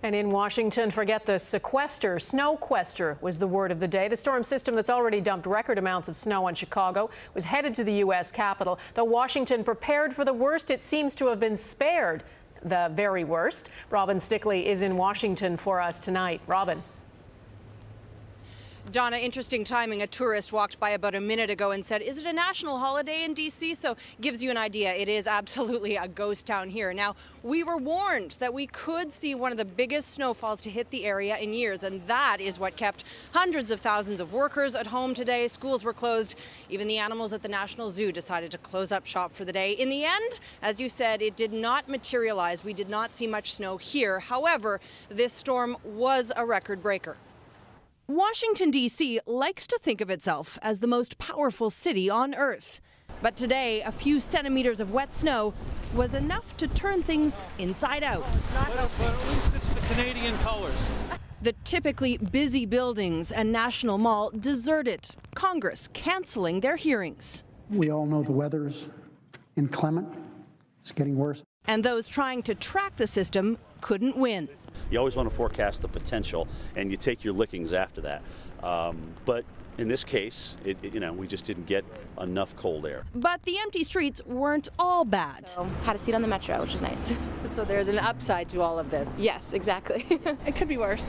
And in Washington, forget the sequester. Snowquester was the word of the day. The storm system that's already dumped record amounts of snow on Chicago was headed to the U.S. Capitol. Though Washington prepared for the worst, it seems to have been spared the very worst. Robin Stickley is in Washington for us tonight. Robin. Donna, interesting timing. A tourist walked by about a minute ago and said, "Is it a national holiday in D.C.?" So gives you an idea. It is absolutely a ghost town here. Now, we were warned that we could see one of the biggest snowfalls to hit the area in years, and that is what kept hundreds of thousands of workers at home today. Schools were closed. Even the animals at the National Zoo decided to close up shop for the day. In the end, as you said, it did not materialize. We did not see much snow here. However, this storm was a record breaker. Washington, D.C. likes to think of itself as the most powerful city on Earth. But today, a few centimeters of wet snow was enough to turn things inside out. But at least it's the Canadian colors. The typically busy buildings and National Mall deserted, Congress canceling their hearings. We all know the weather's inclement. It's getting worse. And those trying to track the system couldn't win. You always want to forecast the potential, and you take your lickings after that. But in this case, we just didn't get enough cold air. But the empty streets weren't all bad. So, had a seat on the metro, which is nice. So there's an upside to all of this. Yes, exactly. It could be worse.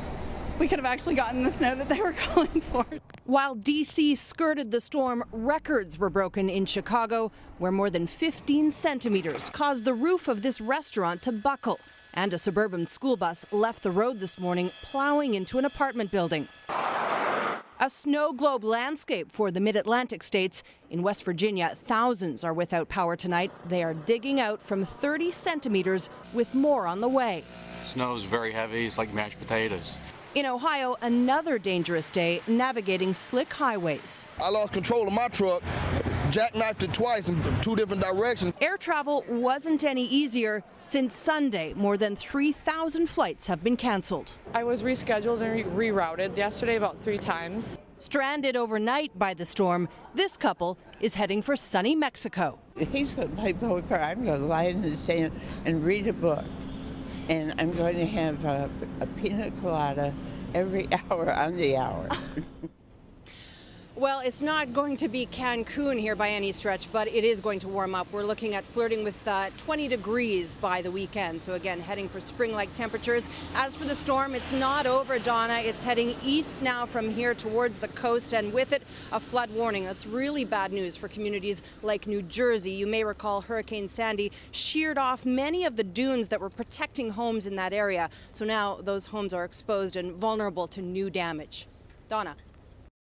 We could have actually gotten the snow that they were calling for. While D.C. skirted the storm, records were broken in Chicago, where more than 15 centimeters caused the roof of this restaurant to buckle. And a suburban school bus left the road this morning, plowing into an apartment building. A snow globe landscape for the mid-Atlantic states. In West Virginia, thousands are without power tonight. They are digging out from 30 centimeters, with more on the way. Snow's very heavy. It's like mashed potatoes. In Ohio, another dangerous day navigating slick highways. I lost control of my truck, jackknifed it twice in two different directions. Air travel wasn't any easier. Since Sunday, more than 3,000 flights have been canceled. I was rescheduled and rerouted yesterday about 3 times. Stranded overnight by the storm, this couple is heading for sunny Mexico. He's going to play poker. I'm going to lie in the sand and read a book. And I'm going to have a pina colada every hour on the hour. Well, it's not going to be Cancun here by any stretch, but it is going to warm up. We're looking at flirting with 20 degrees by the weekend. So again, heading for spring-like temperatures. As for the storm, it's not over, Donna. It's heading east now from here towards the coast, and with it, a flood warning. That's really bad news for communities like New Jersey. You may recall Hurricane Sandy sheared off many of the dunes that were protecting homes in that area. So now those homes are exposed and vulnerable to new damage. Donna.